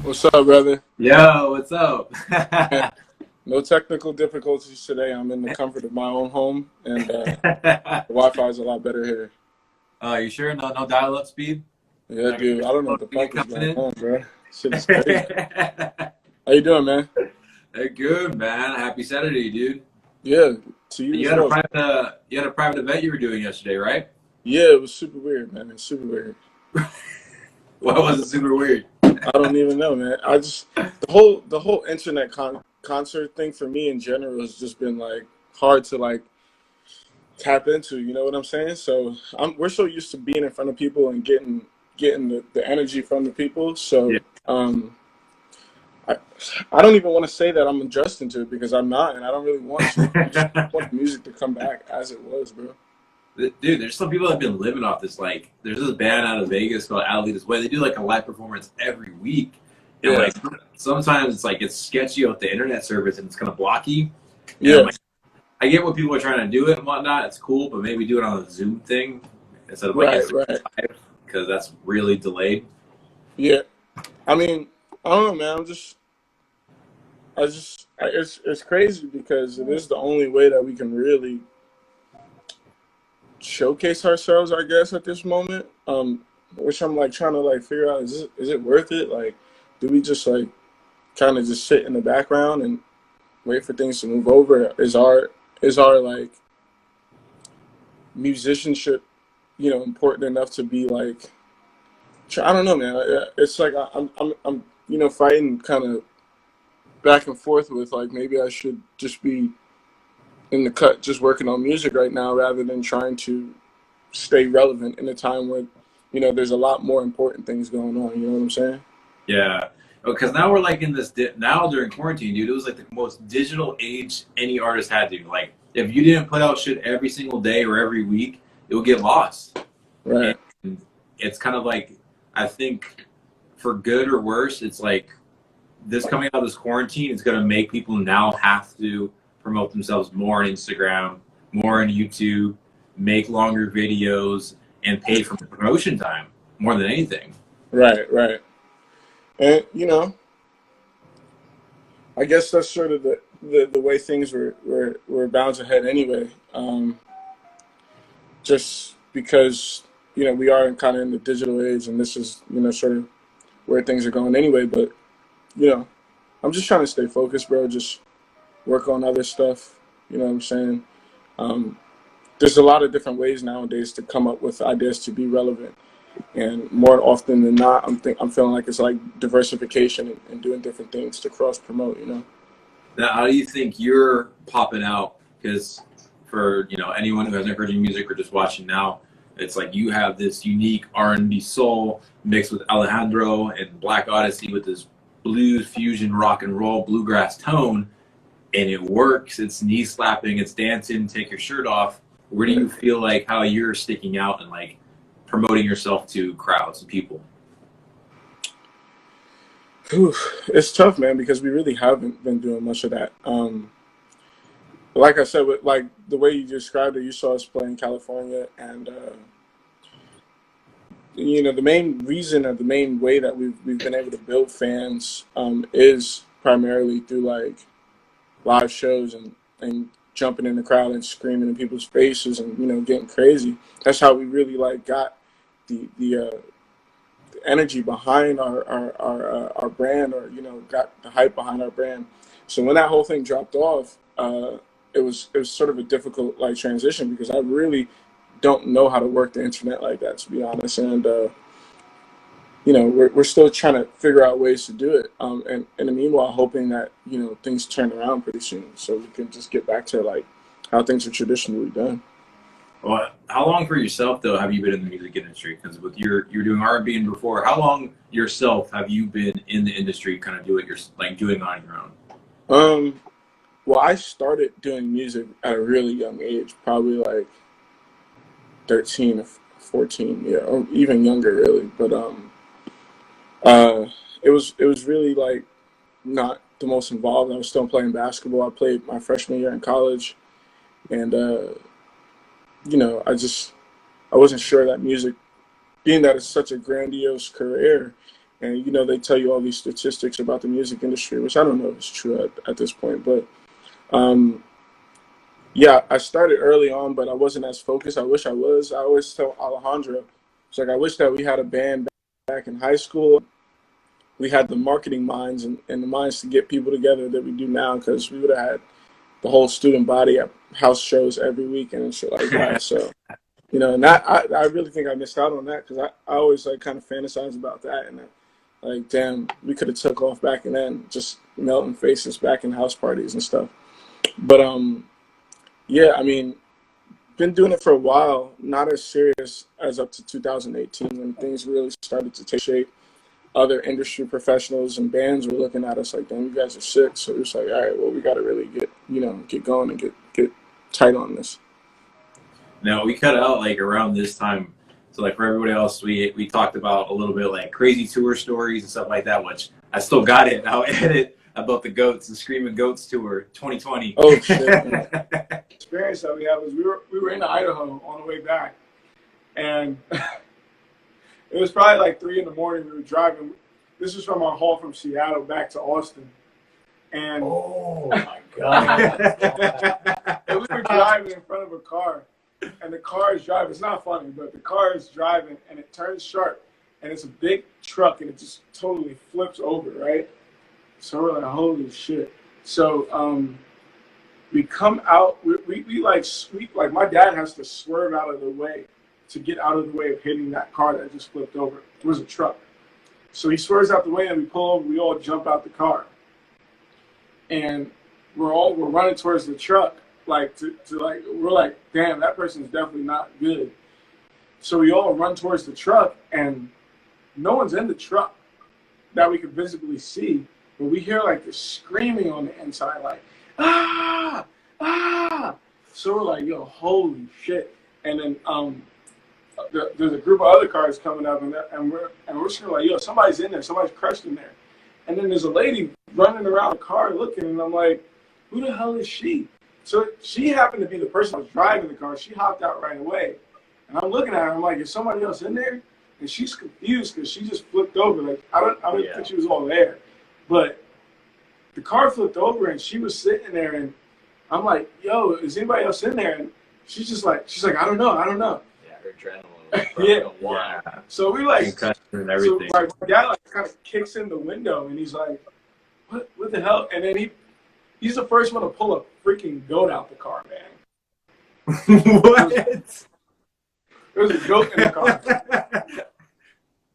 What's up, brother? Yo, what's up? Man, no technical difficulties today. I'm in the comfort of my own home, and the Wi-Fi is a lot better here. You sure? No dial-up speed? Yeah, I got dude. I don't know what the you fuck is coming going in? on, bro. Shit is crazy. How you doing, man? Hey, good man. Happy Saturday, dude. Yeah, to you You as had a well. private event you were doing yesterday, right? Yeah, it was super weird, man. It's super weird. Why was it super weird? I don't even know, man. I just the whole internet concert thing for me in general has just been like hard to like tap into. You know what I'm saying? So we're so used to being in front of people and getting the energy from the people. Yeah, So I I don't even want to say that I'm adjusting to it because I'm not, and I don't really want to. I just want the music to come back as it was, bro. dude. There's some people that have been living off this. Like, there's this band out of Vegas called Ali This Way. They do like a live performance every week, and Yeah, like sometimes it's like it's sketchy with the internet service and it's kind of blocky. And I'm yeah, like, I get what people are trying to do it and whatnot. It's cool, but maybe do it on a Zoom thing instead of like right, Instagram right. Live because that's really delayed. Yeah. I mean, I don't know, man. It's crazy because it is the only way that we can really showcase ourselves, I guess, at this moment. Which I'm like trying to like figure out is it worth it? Like, do we just like kind of just sit in the background and wait for things to move over? Is our like musicianship, important enough to be like I don't know, man. It's like I'm fighting kind of back and forth with like maybe I should just be in the cut, just working on music right now rather than trying to stay relevant in a time when there's a lot more important things going on. You know what I'm saying? Yeah, because now we're like in this now during quarantine, dude. It was like the most digital age any artist had to. Like, if you didn't put out shit every single day or every week, it would get lost. And Right. it's kind of like I think for good or worse, it's like this coming out of this quarantine is going to make people now have to promote themselves more on Instagram, more on YouTube, make longer videos, and pay for promotion time more than anything. Right. Right. And I guess that's sort of the way things were bound to head anyway. Just because we are kind of in the digital age, and this is sort of where things are going anyway. But you know, I'm just trying to stay focused, bro. Just work on other stuff. You know what I'm saying? Um, there's a lot of different ways nowadays to come up with ideas to be relevant, and more often than not, I'm feeling like it's like diversification and doing different things to cross promote. Now, how do you think you're popping out? Because for anyone who hasn't heard your music or just watching now, it's like you have this unique R&B soul mixed with Alejandro and Black Odyssey with this blues fusion rock and roll bluegrass tone, and it works. It's knee slapping, it's dancing. Take your shirt off. Where do you feel like how you're sticking out and like promoting yourself to crowds and people? Whew, it's tough, man, because we really haven't been doing much of that. Like I said, with like the way you described it, you saw us play in California, and the main reason or the main way that we've been able to build fans is primarily through like live shows and jumping in the crowd and screaming in people's faces and getting crazy. That's how we really like got the energy behind our brand, or got the hype behind our brand. So when that whole thing dropped off, it was sort of a difficult like transition because I really don't know how to work the internet like that, to be honest. And we're still trying to figure out ways to do it. And in the meanwhile, hoping that things turn around pretty soon, so we can just get back to like how things are traditionally done. Well, how long for yourself though have you been in the music industry? Because with you're doing R&B and before, how long yourself have you been in the industry, kind of doing your like doing on your own? Um, well, I started doing music at a really young age, probably like 13 or 14, yeah, or even younger, really. But uh, it was really like not the most involved. I was still playing basketball. I played my freshman year in college, and I wasn't sure that music, being that it's such a grandiose career, And, you know, they tell you all these statistics about the music industry, which I don't know if it's true at this point. But, yeah, I started early on, but I wasn't as focused. I wish I was. I always tell Alejandro, it's like, I wish that we had a band back in high school. We had the marketing minds and the minds to get people together that we do now, because we would have had the whole student body at house shows every weekend and shit like that. So, you know, and I really think I missed out on that, because I always like kind of fantasize about that, and like, damn, we could have took off back and then, just melting faces back in house parties and stuff. But yeah, I mean, been doing it for a while, not as serious as up to 2018 when things really started to take shape. Other industry professionals and bands were looking at us like, damn, you guys are sick. So it was like, all right, well, we got to really get going and get tight on this. Now we cut out like around this time. So like for everybody else, we talked about a little bit like crazy tour stories and stuff like that, which I still got it. I'll edit about the Goats, the Screaming Goats tour 2020. Oh shit. Experience that we had was we were in Idaho on the way back, and it was probably like 3 a.m. We were driving. This was from our haul from Seattle back to Austin. And oh my god! and we were driving in front of a car, and the car is driving. It's not funny, but the car is driving, and it turns sharp, and it's a big truck, and it just totally flips over, right? So we're like, holy shit! So we come out. We like my dad has to swerve out of the way to get out of the way of hitting that car that just flipped over. It was a truck. So he swerves out the way, and we pull over. We all jump out the car. And we're running towards the truck, like we're like, damn, that person's definitely not good. So we all run towards the truck, and no one's in the truck that we could visibly see, but we hear like this screaming on the inside, like, ah, ah. So we're like, yo, holy shit. And then there's a group of other cars coming up, and we're sort of like, yo, somebody's in there, somebody's crushed in there. And then there's a lady running around the car looking, and I'm like, who the hell is she? So she happened to be the person that was driving the car. She hopped out right away. And I'm looking at her, I'm like, is somebody else in there? And she's confused because she just flipped over. Like, I don't think she was all there. But the car flipped over, and she was sitting there, and I'm like, yo, is anybody else in there? And she's like, I don't know. Yeah, her adrenaline. Yeah. So we like, and everything. So my dad like kind of kicks in the window, and he's like, what the hell? And then he's the first one to pull a freaking goat out the car, man. What? There was a goat in the car.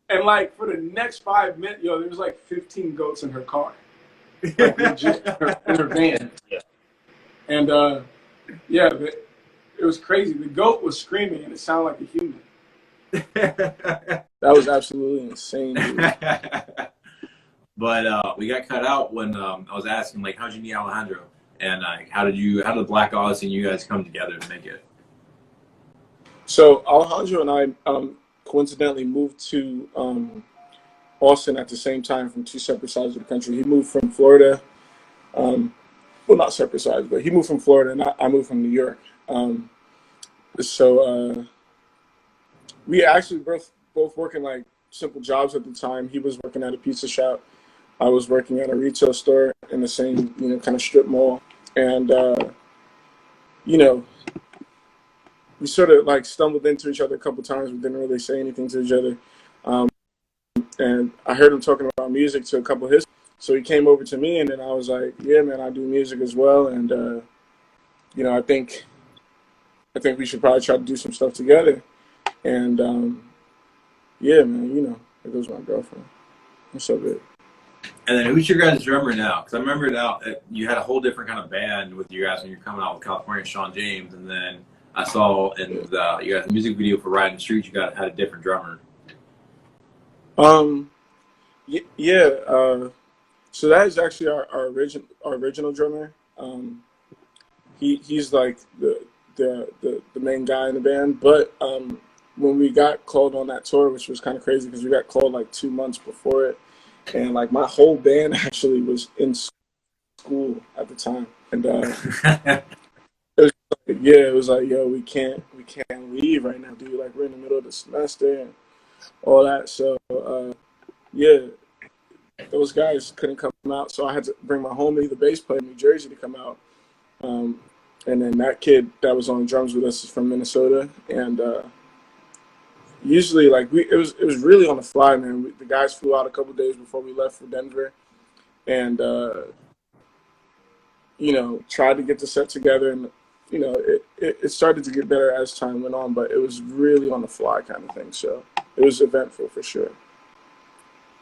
And like for the next 5 minutes, there was like 15 goats in her car. Like legit, in her van. Yeah. And it was crazy. The goat was screaming, and it sounded like a human. That was absolutely insane, dude. But we got cut out when I was asking, like, how'd you meet Alejandro? And how did BLK Odyssey and you guys come together to make it? So Alejandro and I coincidentally moved to Austin at the same time from 2 separate sides of the country. He moved from Florida. Well, not separate sides, but he moved from Florida, and I moved from New York. So we actually both working like simple jobs at the time. He was working at a pizza shop. I was working at a retail store in the same, kind of strip mall. And, we sort of like stumbled into each other a couple times. We didn't really say anything to each other. And I heard him talking about music to a couple of his. So he came over to me, and then I was like, yeah, man, I do music as well. And, I think we should probably try to do some stuff together. And, yeah, man, there goes my girlfriend. What's up, babe? And then who's your guys' drummer now? Because I remember now you had a whole different kind of band with you guys when you were coming out with California, Sean James, and then I saw in you guys' music video for Riding the Streets, you guys had a different drummer. So that is actually our original drummer. He's like the main guy in the band. But when we got called on that tour, which was kind of crazy because we got called like 2 months before it, and like my whole band actually was in school at the time, and it was like, yo, we can't leave right now, dude. Like, we're in the middle of the semester and all that. So yeah, those guys couldn't come out, so I had to bring my homie, the bass player in New Jersey, to come out. Um, and then that kid that was on drums with us is from Minnesota, and usually like it was really on the fly, man. The guys flew out a couple days before we left for Denver, and tried to get the set together, and it started to get better as time went on, but it was really on the fly kind of thing. So it was eventful for sure.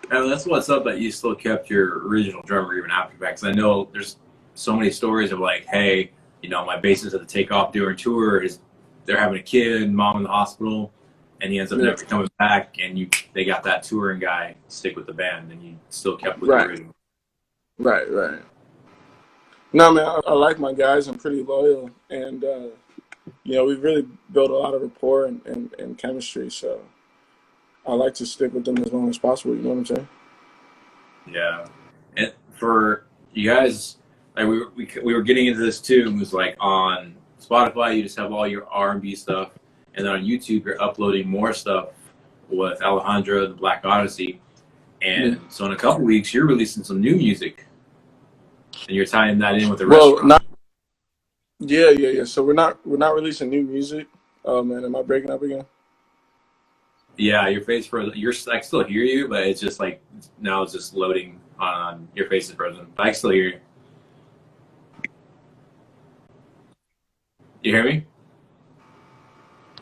And that's what's up that you still kept your original drummer even after that. Because I know there's so many stories of like, hey, my bassist had to take off during tour. They're having a kid, mom in the hospital, and he ends up never coming back. And they got that touring guy stick with the band, and you still kept with the original. Right. No, man, I like my guys. I'm pretty loyal, and we've really built a lot of rapport and chemistry. So I like to stick with them as long as possible. You know what I'm saying? Yeah. And for you guys, like we were getting into this too. It was like on Spotify, you just have all your R&B stuff, and then on YouTube, you're uploading more stuff with Alejandro of the BLK Odyssey. And so in a couple weeks, you're releasing some new music, and you're tying that in with the restaurant. Yeah. So we're not releasing new music. Oh man, am I breaking up again? Yeah, your face frozen. I can still hear you, but it's just like now it's just loading on your face is frozen. But I can still hear you. You hear me?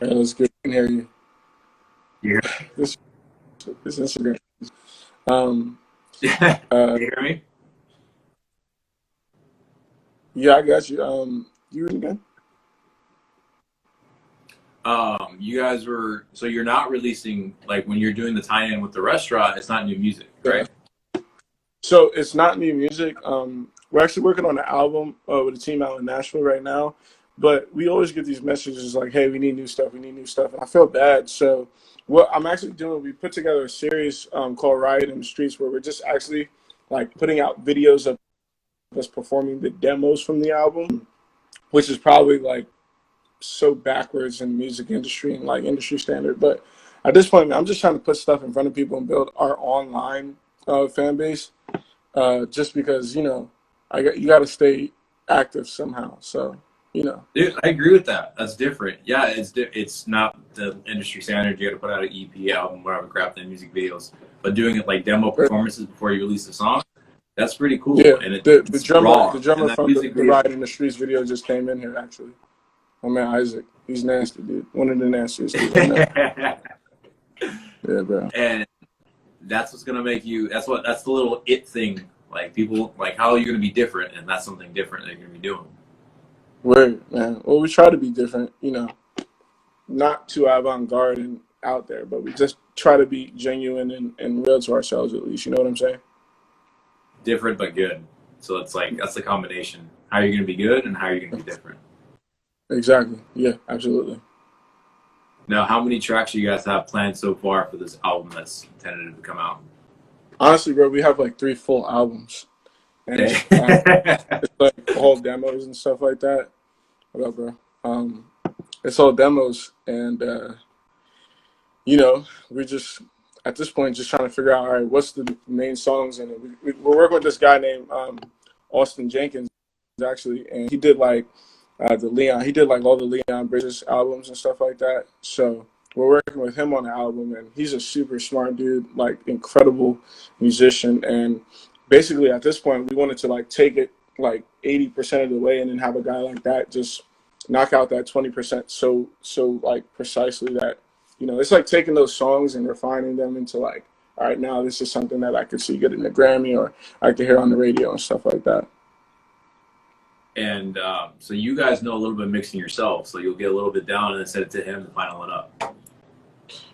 Yeah, that's good. I can hear you. You This Instagram. you hear me? Yeah, I got you. You ready again? You guys so you're not releasing, like when you're doing the tie-in with the restaurant, it's not new music, right? So it's not new music. We're actually working on an album with a team out in Nashville right now, but we always get these messages like, hey, we need new stuff, and I feel bad. So what I'm actually doing, we put together a series called Riot in the Streets, where we're just actually like putting out videos of us performing the demos from the album, which is probably like so backwards in the music industry and like industry standard. But at this point, man, I'm just trying to put stuff in front of people and build our online fan base. Just because you got to stay active somehow. So Dude, I agree with that. That's different. Yeah, it's not the industry standard. You got to put out an EP album, whatever crap, then music videos. But doing it like demo performances before you release the song, that's pretty cool. Yeah, and the drummer raw. from the Ride in the Streets video just came in here actually. My man Isaac, he's nasty, dude. One of the nastiest dudes I know. Yeah, bro. And that's what's gonna make you. That's the little it thing. Like people, like how are you gonna be different? And that's something different that you're gonna be doing. Word, man. Well, we try to be different, not too avant-garde and out there, but we just try to be genuine and real to ourselves at least. You know what I'm saying? Different but good. So it's like that's the combination. How are you gonna be good, and how are you gonna be different? Exactly. Yeah, absolutely. Now, how many tracks do you guys have planned so far for this album that's intended to come out? Honestly, bro, we have like 3 full albums, and it's like all demos and stuff like that. What up, bro? It's all demos, and we're just at this point just trying to figure out, all right, what's the main songs in it. We're working with this guy named Austin Jenkins, actually, and he did like he did like all the Leon Bridges albums and stuff like that. So we're working with him on the album, and he's a super smart dude, like incredible musician. And basically at this point, we wanted to like take it like 80% of the way, and then have a guy like that just knock out that 20% so like precisely that it's like taking those songs and refining them into like, all right, now this is something that I could see getting a Grammy or I could hear on the radio and stuff like that. And so you guys know a little bit of mixing yourself, so you'll get a little bit down and then send it to him to final it up.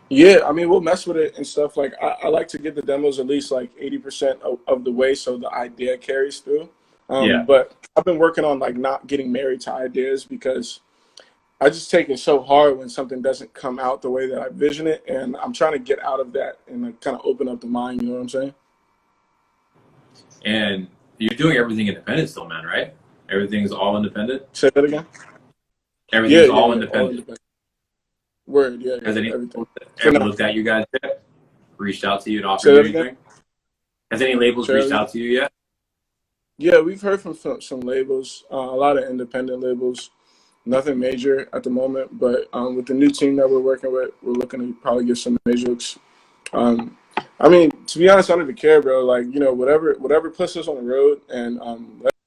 Yeah, I mean, we'll mess with it and stuff. Like, I like to get the demos at least like 80% of the way so the idea carries through. But I've been working on like not getting married to ideas, because I just take it so hard when something doesn't come out the way that I vision it. And I'm trying to get out of that and like kind of open up the mind, you know what I'm saying? And you're doing everything independent still, man, right? Everything's all independent? Say that again? Everything's all independent. All independent. Word, yeah. Has anyone everything ever looked at you guys yet? Reached out to you and offered Say you that again? anything? Has any labels reached Charlie. out to you yet? Yeah, we've heard from some labels, a lot of independent labels. Nothing major at the moment, but with the new team that we're working with, we're looking to probably get some major looks. Um, I mean, to be honest, I don't even care, bro. Like, whatever puts us on the road and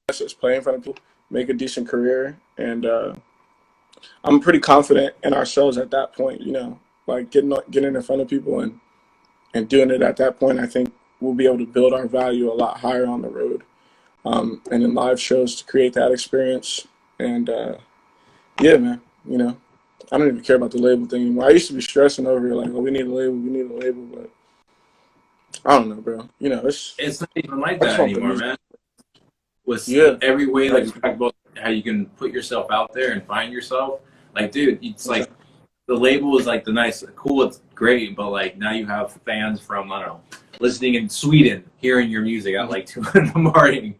lets us play in front of people, make a decent career, and I'm pretty confident in ourselves at that point. Like getting in front of people and doing it at that point. I think we'll be able to build our value a lot higher on the road, and in live shows to create that experience. And yeah, man, I don't even care about the label thing anymore. I used to be stressing over it, like, oh, we need a label, but I don't know, bro. It's not even like I just that want the anymore, music. man. With Yeah, every way, like we exactly. talked about, how you can put yourself out there and find yourself. Like, dude, it's like Exactly. the label is like the nice, cool, it's great, but like now you have fans from, I don't know, listening in Sweden, hearing your music at like 2 in the morning,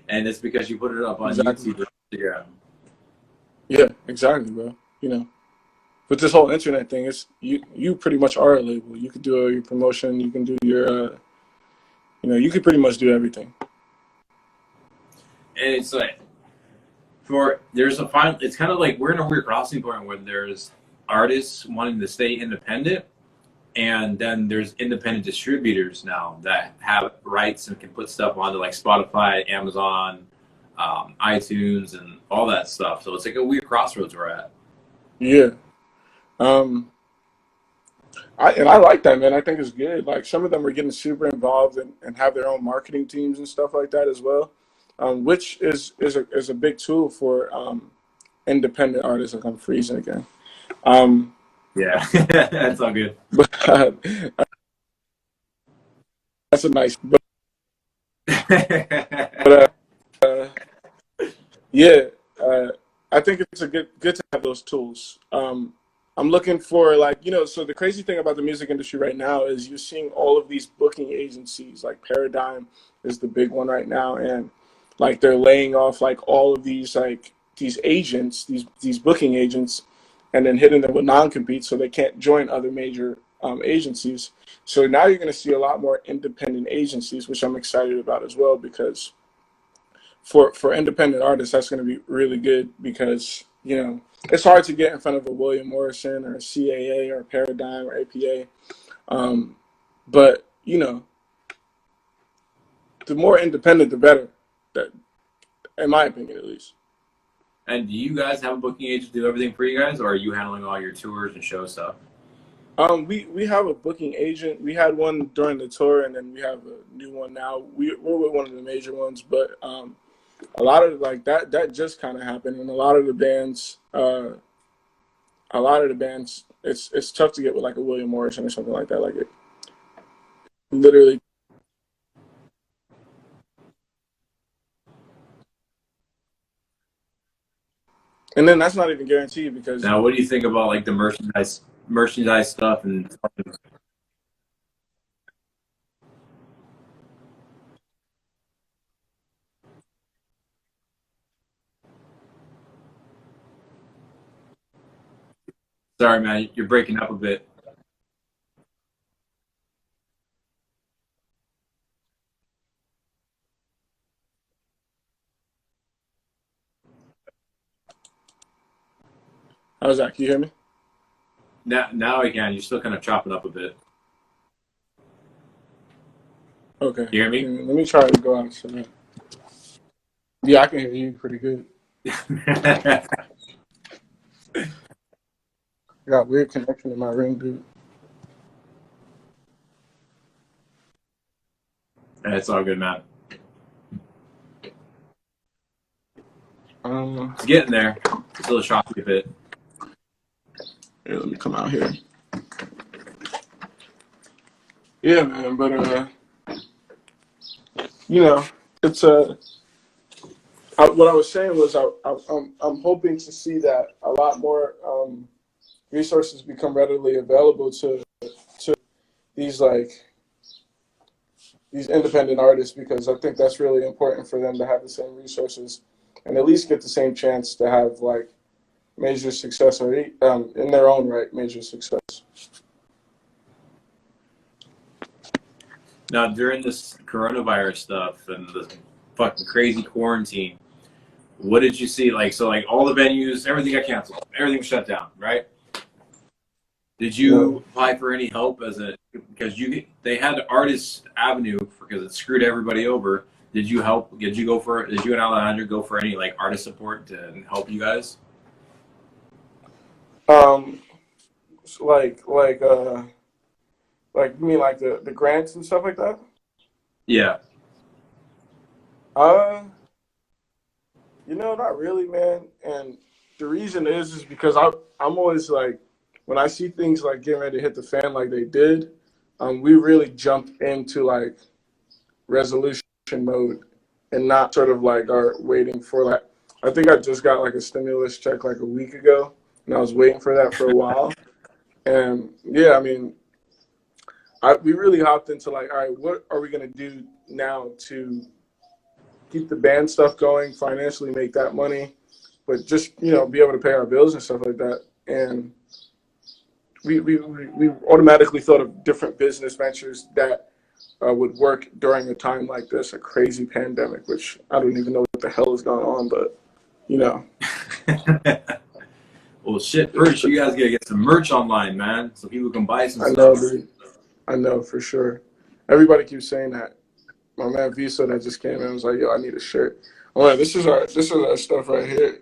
and it's because you put it up on Exactly. YouTube or Instagram. Yeah, exactly, bro. With this whole internet thing, it's you pretty much are a label. You could do your promotion, you can do your you could pretty much do everything. And it's like, it's kind of like we're in a weird crossing point where there's artists wanting to stay independent, and then there's independent distributors now that have rights and can put stuff onto like Spotify, Amazon, iTunes, and all that stuff. So it's like a weird crossroads we're at. Yeah. Um I like that, man. I think it's good. Like some of them are getting super involved and have their own marketing teams and stuff like that as well. Which is a big tool for independent artists. Like I'm freezing again. Um Yeah, that's all good. but that's a nice but yeah, uh, I think it's a good to have those tools. I'm looking for like so the crazy thing about the music industry right now is you're seeing all of these booking agencies like Paradigm is the big one right now, and like they're laying off like all of these like these agents, these booking agents, and then hitting them with non-compete so they can't join other major agencies. So now you're going to see a lot more independent agencies, which I'm excited about as well because for independent artists, that's going to be really good because it's hard to get in front of a William Morrison or a CAA or a Paradigm or APA. But the more independent, the better. That, in my opinion, at least. And do you guys have a booking agent do everything for you guys, or are you handling all your tours and show stuff? We have a booking agent. We had one during the tour, and then we have a new one now. We're with one of the major ones, but a lot of like that just kind of happened, and a lot of the bands, it's tough to get with like a William Morrison or something like that. Like it literally, and then that's not even guaranteed because Now, what do you think about like the merchandise stuff and? Sorry, man, you're breaking up a bit. how's that? Can you hear me? Now I can. You're still kind of chopping up a bit. Okay, You hear me? let me try to go out. Yeah, I can hear you pretty good. I got weird connection in my room, dude. It's all good, man. Um, It's getting there. It's still choppy a bit. Here, let me come out here. Yeah, man, but it's what I was saying was I'm hoping to see that a lot more resources become readily available to these like these independent artists because I think that's really important for them to have the same resources and at least get the same chance to have like major success or in their own right major success. Now, during this coronavirus stuff and the fucking crazy quarantine, what did you see? Like, so like all the venues, everything got canceled, everything was shut down, right? Did Yeah. you apply for any help because they had Artist Avenue because it screwed everybody over. Did you help? Did you and Alejandro go for any like artist support to help you guys? Um, like you mean like the grants and stuff like that? Yeah. Uh, not really, man. And the reason is because I'm always like, when I see things like getting ready to hit the fan like they did, we really jumped into like resolution mode and not sort of like are waiting for like. I think I just got like a stimulus check like a week ago, and I was waiting for that for a while. And yeah, I mean, we really hopped into like, all right, what are we gonna do now to keep the band stuff going, financially make that money, but just be able to pay our bills and stuff like that. And we automatically thought of different business ventures that would work during a time like this, a crazy pandemic, which I don't even know what the hell is going on, but you know. Well, shit, first you guys gotta get some merch online, man, so people can buy some I know, stuff. dude. I know for sure. Everybody keeps saying that. My man Visa that just came in was like, "Yo, I need a shirt." All right, this is our stuff right here.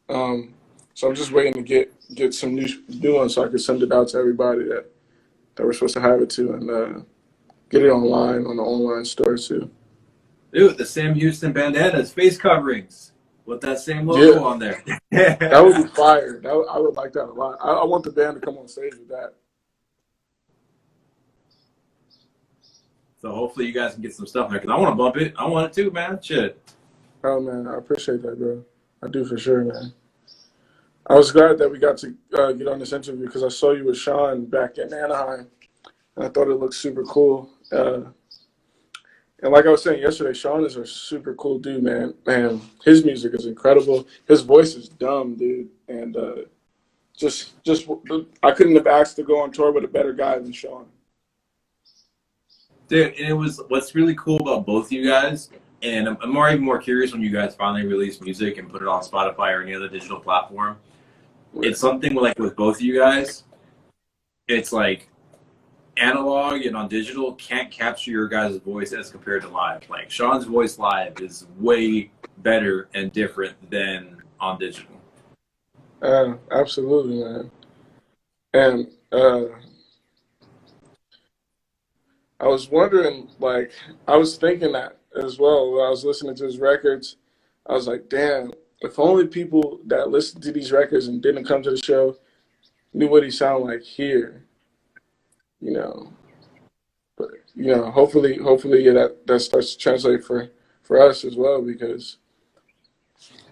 So I'm just waiting to get some new ones so I can send it out to everybody that we're supposed to have it to, and get it online on the online store too. Dude, the Sam Houston bandanas, face coverings with that same Yeah, logo on there. that would be fire. I would like that a lot. I want the band to come on stage with that. So hopefully you guys can get some stuff there because I want to bump it. I want it too, man. Shit. Oh man, I appreciate that, bro. I do for sure, man. I was glad that we got to get on this interview because I saw you with Sean back in Anaheim, and I thought it looked super cool. And like I was saying yesterday, Sean is a super cool dude, man. Man, his music is incredible. His voice is dumb, dude. And just I couldn't have asked to go on tour with a better guy than Sean. Dude, and it was what's really cool about both of you guys, and I'm even more curious when you guys finally release music and put it on Spotify or any other digital platform. It's something like with both of you guys, it's like analog and on digital can't capture your guys' voice as compared to live. Like Sean's voice live is way better and different than on digital. Absolutely, man. And I was wondering, like, I was thinking that as well when I was listening to his records. I was like, damn, if only people that listened to these records and didn't come to the show knew what he sounded like here, you know. But hopefully, yeah, that starts to translate for us as well because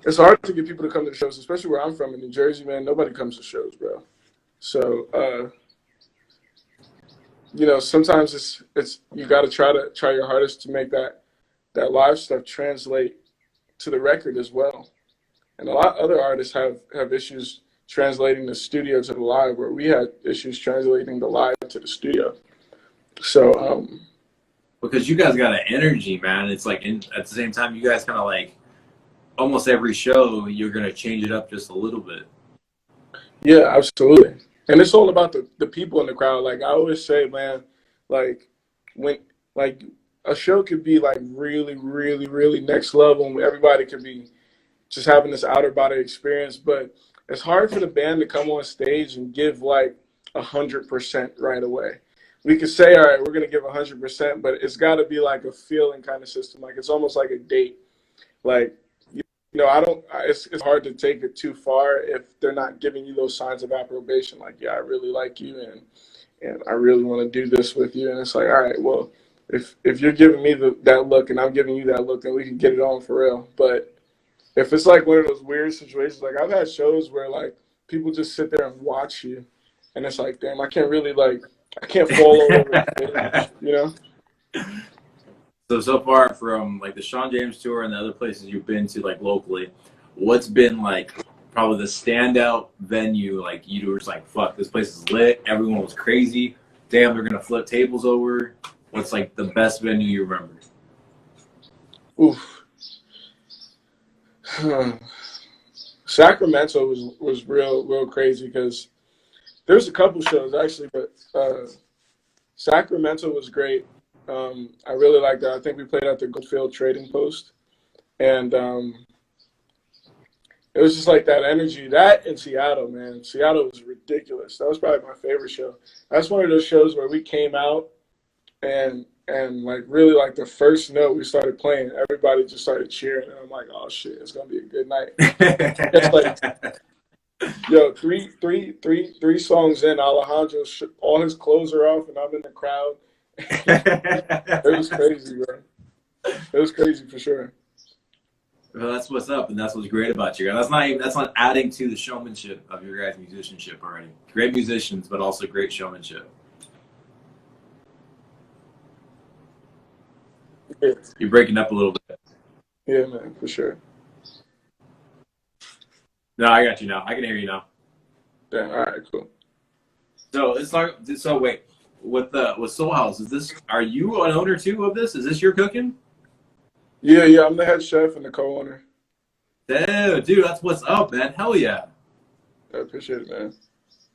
it's hard to get people to come to the shows, especially where I'm from in New Jersey, man. Nobody comes to shows, bro. So sometimes it's you got to try your hardest to make that live stuff translate to the record as well. And a lot of other artists have issues translating the studio to the live, where we had issues translating the live to the studio. So Because you guys got an energy, man. It's like at the same time, you guys kind of like almost every show you're gonna change it up just a little bit. yeah, absolutely. And it's all about the people in the crowd. Like I always say, man, like when like a show could be like really, really, really next level, and everybody could be just having this outer body experience. But it's hard for the band to come on stage and give like 100% right away. We could say, all right, we're gonna give 100%, but it's got to be like a feeling kind of system. Like it's almost like a date. Like I don't. It's hard to take it too far if they're not giving you those signs of approbation. Like, yeah, I really like you, and I really want to do this with you. And it's like, all right, well, if you're giving me that look and I'm giving you that look, then we can get it on for real. But if it's like one of those weird situations, like I've had shows where like people just sit there and watch you, and it's like, damn, I can't fall all over the stage, you know? So far from like the Sean James tour and the other places you've been to like locally, what's been like probably the standout venue? Like you were just like, fuck, this place is lit. Everyone was crazy. Damn, they're gonna flip tables over. what's like the best venue you remember? Oof. Sacramento was real crazy because there's a couple shows actually, but Sacramento was great. I really liked that. I think we played at the Goldfield Trading Post, and it was just like that energy. That in Seattle, man. Seattle was ridiculous. That was probably my favorite show. That's one of those shows where we came out and like really like the first note we started playing, everybody just started cheering, and I'm like, oh shit, it's gonna be a good night. It's like, yo, three songs in, Alejandro, all his clothes are off, and I'm in the crowd. It was crazy, bro. It was crazy for sure. Well, that's what's up, and that's what's great about you guys. That's not adding to the showmanship of your guys' musicianship already. Great musicians, but also great showmanship. Yeah, You're breaking up a little bit. yeah, man, for sure. No, I got you now. I can hear you now. Damn, all right, cool. So it's like, so wait, with Soul House, are you an owner too of this? Is this your cooking? Yeah, I'm the head chef and the co-owner. Dude, that's what's up, man. Hell yeah. I appreciate it, man.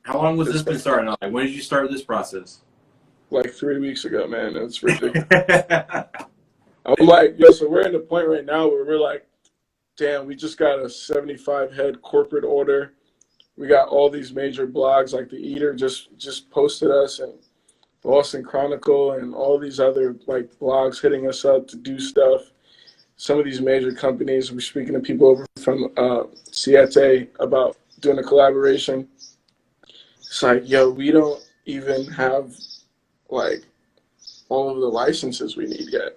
How long was this been starting on? Like, when did you start this process? Like 3 weeks ago, man. It's ridiculous. I'm like, yo, so we're in the point right now where we're like, damn, we just got a 75 head corporate order. We got all these major blogs like The Eater just posted us, and Boston Chronicle and all these other like blogs hitting us up to do stuff. Some of these major companies, we're speaking to people over from Siete about doing a collaboration. It's like, yo, we don't even have like all of the licenses we need yet.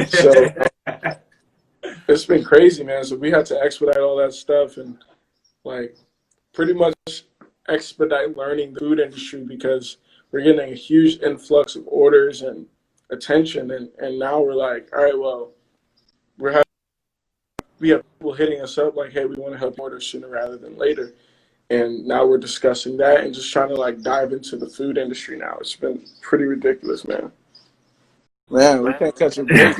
So it's been crazy, man. So we had to expedite all that stuff and like pretty much expedite learning the food industry because we're getting a huge influx of orders and attention. And now we're like, all right, well, we have people hitting us up like, hey, we want to help order sooner rather than later. And now we're discussing that and just trying to like dive into the food industry now. It's been pretty ridiculous, man. Man, we can't catch a break.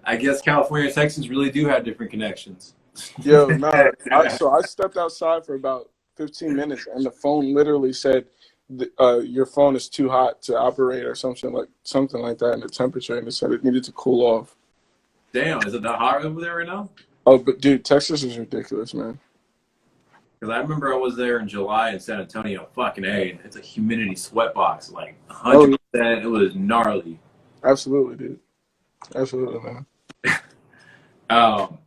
I guess California and Texas really do have different connections. Yo, no. So I stepped outside for about 15 minutes, and the phone literally said, "Your phone is too hot to operate," or something like that, and the temperature, and it said it needed to cool off. Damn, is it that hot over there right now? Oh, but dude, Texas is ridiculous, man. Because I remember I was there in July in San Antonio. Fucking A, and it's a humidity sweatbox, like 100%. It was gnarly. Absolutely, dude. Absolutely, man.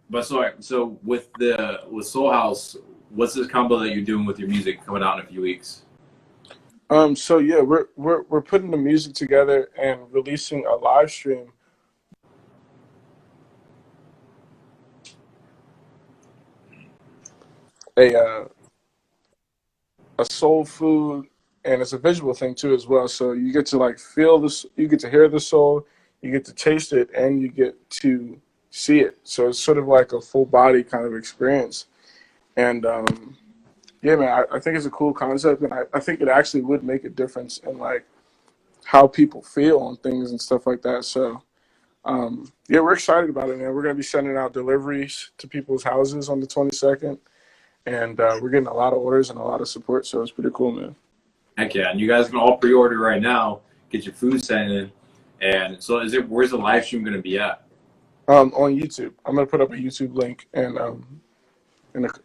But so with Soul House, what's this combo that you're doing with your music coming out in a few weeks? So yeah, we're putting the music together and releasing a live stream. A soul food, and it's a visual thing too as well. So you get to like feel this, you get to hear the soul, you get to taste it, and you get to see it. So it's sort of like a full body kind of experience. And yeah, man, I think it's a cool concept, and I think it actually would make a difference in like how people feel on things and stuff like that. So yeah, we're excited about it, man. We're gonna be sending out deliveries to people's houses on the 22nd. And we're getting a lot of orders and a lot of support, so it's pretty cool, man. Heck yeah, and you guys can all pre-order right now, get your food sent in. And so where's the live stream going to be at? On YouTube. I'm going to put up a YouTube link and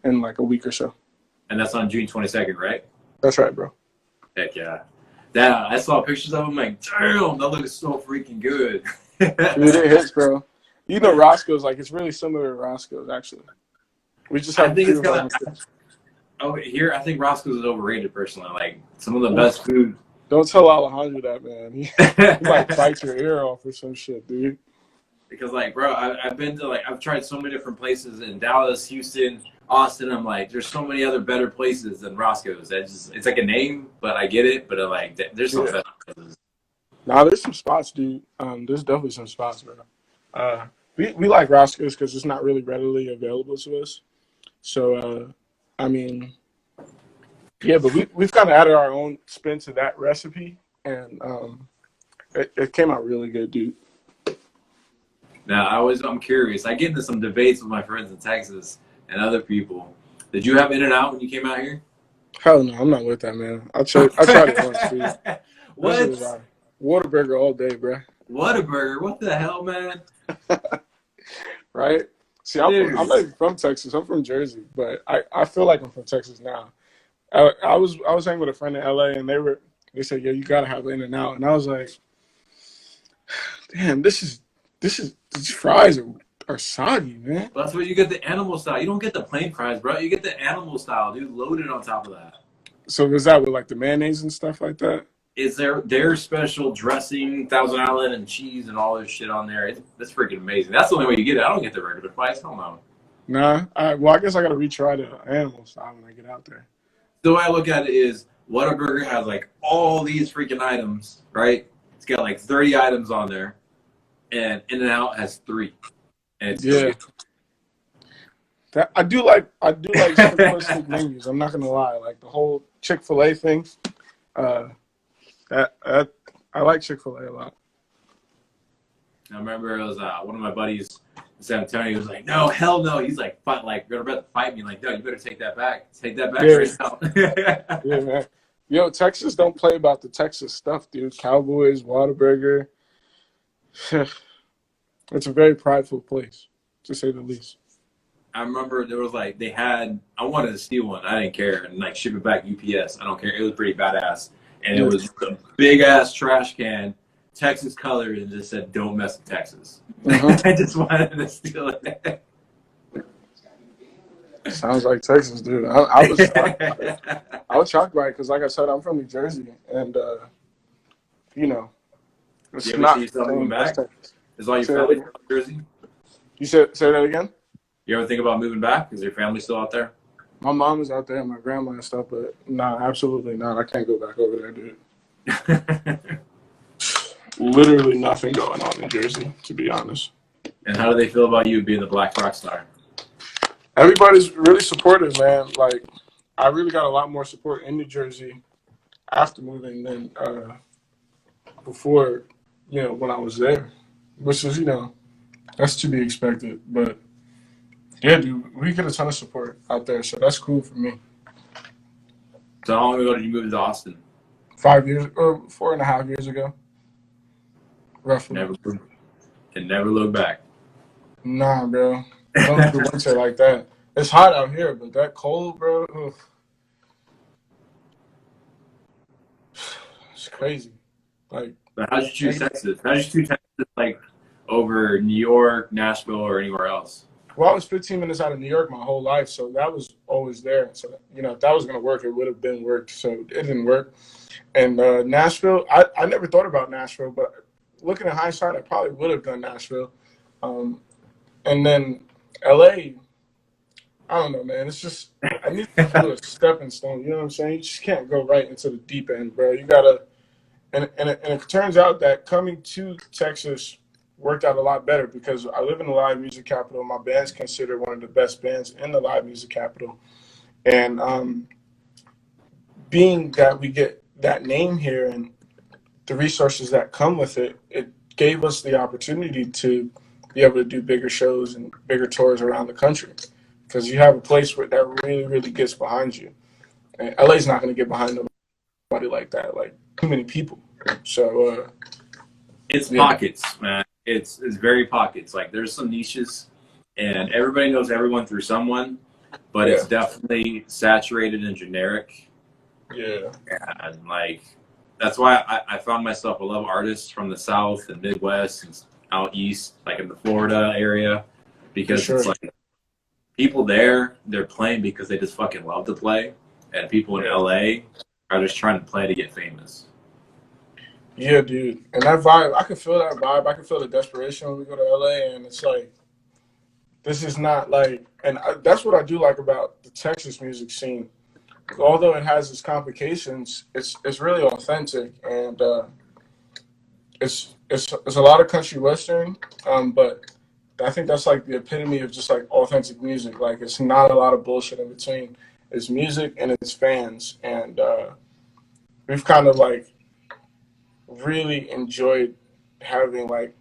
in like a week or so. And that's on June 22nd, right? That's right, bro. Heck yeah. I saw pictures of them, like, damn, that looks so freaking good. Dude, it hits, bro. You know Roscoe's, like, it's really similar to Roscoe's, actually. We just have I think here, I think Roscoe's is overrated, personally. Like, some of the best food. Don't tell Alejandro that, man. He might bite your ear off or some shit, dude. Because, like, bro, I've been to, like, I've tried so many different places in Dallas, Houston, Austin. I'm like, there's so many other better places than Roscoe's. It's like a name, but I get it. But, like, there's some better places. Nah, there's some spots, dude. There's definitely some spots, bro. We like Roscoe's because it's not really readily available to us. So, I mean, yeah, but we've kind of added our own spin to that recipe, and It came out really good, dude. Now, I'm curious. I get into some debates with my friends in Texas and other people. Did you have In-N-Out when you came out here? Hell no, I'm not with that, man. I tried it once, dude. What? That shit was Whataburger all day, bro. Whataburger? What the hell, man? Right? See, I'm not even from Texas. I'm from Jersey, but I feel like I'm from Texas now. I was hanging with a friend in LA, and they said, "Yeah, you gotta have In-N-Out," and I was like, "Damn, these fries are soggy, man." That's what you get, the animal style. You don't get the plain fries, bro. You get the animal style, dude, loaded on top of that. So was that with like the mayonnaise and stuff like that? Is their special dressing, Thousand Island and cheese and all this shit on there? That's freaking amazing. That's the only way you get it. I don't get the regular fries. Hell no. Nah. Well, I guess I gotta retry the animal style when I get out there. The way I look at it is, Whataburger has like all these freaking items, right? It's got like 30 items on there, and In-N-Out has 3, and it's Yeah. I do like simplistic menus. I'm not gonna lie. Like the whole Chick-fil-A thing. I like Chick-fil-A a lot. I remember it was one of my buddies in San Antonio. He was like, "No, hell no." He's like, you're about to fight me." Like, no, you better take that back. Take that back right now. Yeah, man. Yo, Texas don't play about the Texas stuff, dude. Cowboys, Whataburger. It's a very prideful place, to say the least. I remember there was like I wanted to steal one. I didn't care, and like ship it back UPS. I don't care. It was pretty badass, and it was a big ass trash can, Texas colored, and just said "Don't mess with Texas." I just wanted to steal it. Sounds like Texas, dude. I was shocked by it because, like I said, I'm from New Jersey, and you know, it's You not. ever see yourself moving back? Is all your family from New Jersey? You say that again? You ever think about moving back? Is your family still out there? My mom is out there, and my grandma and stuff, but nah, absolutely not. I can't go back over there, dude. Literally nothing going on in Jersey, to be honest. And how do they feel about you being the Black rock star? Everybody's really supportive, man. Like, I really got a lot more support in New Jersey after moving than before, when I was there, which is, that's to be expected. But yeah, dude, we get a ton of support out there, so that's cool for me. So how long ago did you move to Austin? 5 years or 4.5 years ago, roughly. Never look back. Nah, bro. Don't do winter like that. It's hot out here, but that cold, bro, oof. It's crazy. Like, but how'd you choose Texas? How'd you choose Texas, like, over New York, Nashville, or anywhere else? Well, I was 15 minutes out of New York my whole life, so that was always there. So, if that was going to work, it would have been worked. So it didn't work. And Nashville, I never thought about Nashville, but looking at hindsight, I probably would have done Nashville. And then LA, I don't know, man. It's just, I need to do a stepping stone. You know what I'm saying? You just can't go right into the deep end, bro. You got to, and it turns out that coming to Texas worked out a lot better because I live in the live music capital. My band's considered one of the best bands in the live music capital. And being that we get that name here and the resources that come with it, it gave us the opportunity to be able to do bigger shows and bigger tours around the country because you have a place that really, really gets behind you. And LA's not going to get behind nobody like that, like too many people. So it's pockets, man. It's very pockets. Like there's some niches, and everybody knows everyone through someone, but it's definitely saturated and generic. Yeah. And like that's why I found myself, I love artists from the South and Midwest and out east, like in the Florida area, because it's like people there, they're playing because they just fucking love to play, and people in LA are just trying to play to get famous. Yeah, dude. And that vibe, I can feel that vibe. I can feel the desperation when we go to LA, and it's like, this is not like, and that's what I do like about the Texas music scene. Although it has its complications, it's really authentic, and it's a lot of country western, but I think that's like the epitome of just like authentic music. Like it's not a lot of bullshit in between. It's music and it's fans, and we've kind of like really enjoyed having like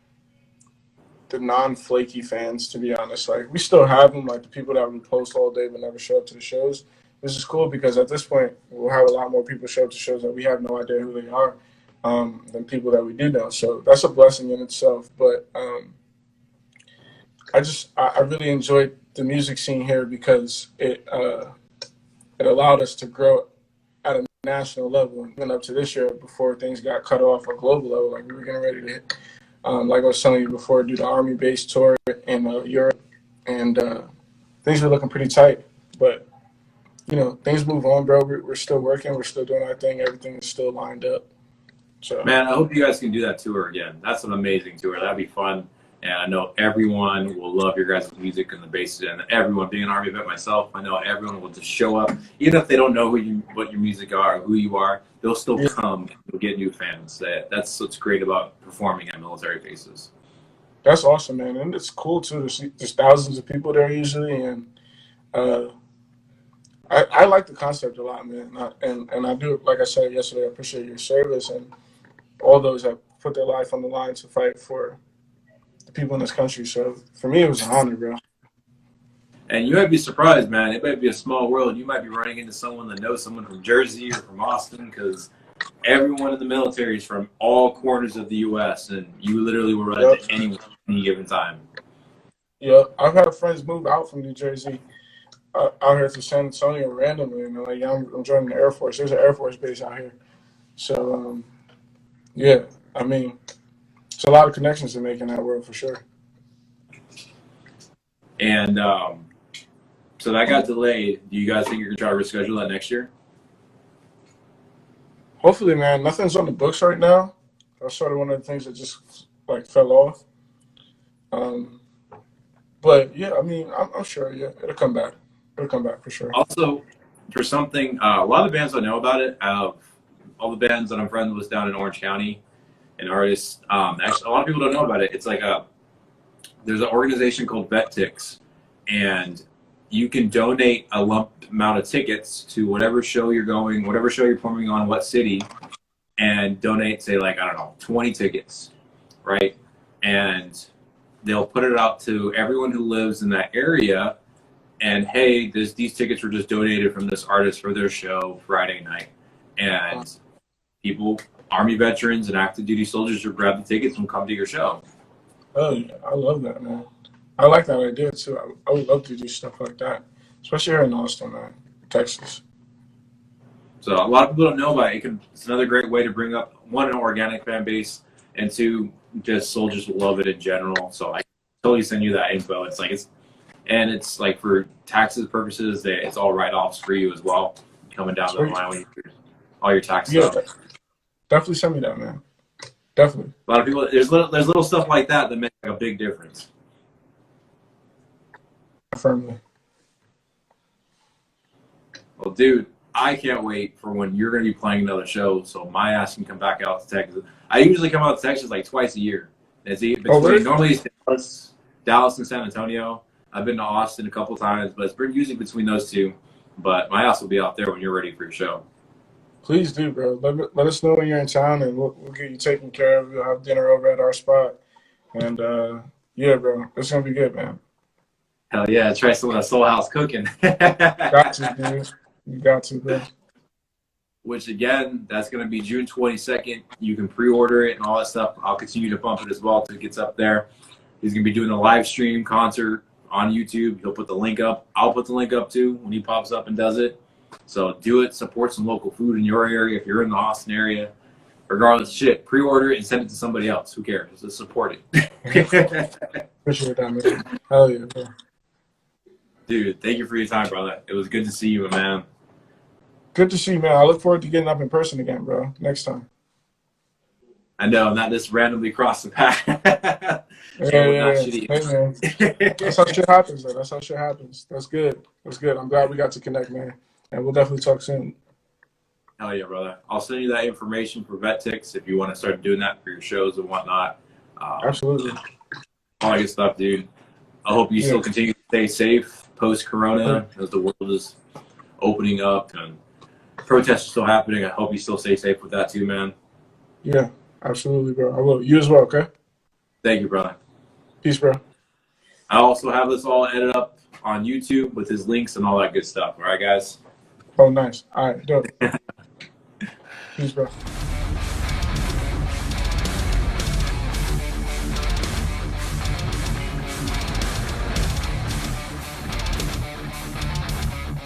the non-flaky fans, to be honest. Like, we still have them, like the people that would post all day but never show up to the shows. This is cool because at this point we'll have a lot more people show up to shows that we have no idea who they are, than people that we do know. So that's a blessing in itself. But I really enjoyed the music scene here because it allowed us to grow at a national level. Even up to this year, before things got cut off at global level, like we were getting ready to hit, like I was telling you before, do the Army base tour in Europe, and things were looking pretty tight. But you know, things move on, bro. We're still working. We're still doing our thing. Everything is still lined up. So, Man, I hope you guys can do that tour again. That's an amazing tour. That'd be fun. And I know everyone will love your guys' music and the bases. And everyone, being an Army vet myself, I know everyone will just show up. Even if they don't know what your music are or who you are, they'll still yeah, come and get new fans. That's what's great about performing at military bases. that's awesome, man. And it's cool too to see there's thousands of people there usually, and uh, I like the concept a lot, man. And I do, like I said yesterday, I appreciate your service and all those that put their life on the line to fight for the people in this country. So for me, it was an honor, bro. And you might be surprised, man. It might be a small world. You might be running into someone that knows someone from Jersey or from Austin, because everyone in the military is from all corners of the U.S., and you literally will run Yep. into anyone at any given time. Yep. I've had friends move out from New Jersey out here to San Antonio randomly, and they're like, yeah, I'm joining the Air Force. There's an Air Force base out here. So, yeah, I mean, it's a lot of connections to make in that world for sure. And so that got delayed. Do you guys think you're going to try to reschedule that next year? Hopefully, man, nothing's on the books right now. That's sort of one of the things that just like fell off. Um, but yeah, I mean, I'm sure, yeah, it'll come back. It'll come back for sure. Also, for something, a lot of the bands don't know about it. All the bands that I'm friends with down in Orange County and artists, actually, a lot of people don't know about it. It's like there's an organization called VetTix, and you can donate a lump amount of tickets to whatever show you're going, whatever show you're performing on, what city, and donate, say, like, I don't know, 20 tickets, right? And they'll put it out to everyone who lives in that area. And hey, these tickets were just donated from this artist for their show Friday night. And people, Army veterans and active duty soldiers, will grab the tickets and come to your show. Oh, yeah, I love that, man. I like that idea too. I would love to do stuff like that, especially here in Austin, man, Texas. So a lot of people don't know about it. It's another great way to bring up, one, an organic fan base, and two, just soldiers will love it in general. So I totally send you that info. It's like for taxes purposes, it's all write-offs for you as well, coming down the Sweet. line with all your tax Yeah, stuff. definitely send me that, man. Definitely. A lot of people, there's little stuff like that make a big difference. Firmly. Well, dude, I can't wait for when you're going to be playing another show, so my ass can come back out to Texas. I usually come out to Texas like twice a year. Really? Normally it's Dallas and San Antonio. I've been to Austin a couple times, but it's usually between those two. But my ass will be out there when you're ready for your show. Please do, bro. Let us know when you're in town, and we'll get you taken care of. We'll have dinner over at our spot. And, yeah, bro, it's going to be good, man. Hell yeah, try some of that Soul House cooking. Got to, dude. You got to, bro. Which, again, that's going to be June 22nd. You can pre-order it and all that stuff. I'll continue to pump it as well until it gets up there. He's going to be doing a live stream concert on YouTube. He'll put the link up. I'll put the link up, too, when he pops up and does it. So do it. Support some local food in your area if you're in the Austin area. Regardless, shit, pre-order it and send it to somebody else. Who cares? Just support it. Appreciate that, man. Hell yeah, bro. Dude, thank you for your time, brother. It was good to see you, man. Good to see you, man. I look forward to getting up in person again, bro. Next time. I know, not just randomly cross the path. Yeah. Hey, man. That's how shit happens, though. That's how shit happens. That's good. That's good. I'm glad we got to connect, man. And we'll definitely talk soon. Hell yeah, brother. I'll send you that information for VetTix if you want to start doing that for your shows and whatnot. Absolutely. All that good stuff, dude. I hope you still continue to stay safe post-corona as the world is opening up and protests are still happening. I hope you still stay safe with that too, man. Yeah. Absolutely, bro. I will. You as well, okay? Thank you, brother. Peace, bro. I also have this all edited up on YouTube with his links and all that good stuff. All right, guys? Oh, nice. All right, dope. Peace, bro.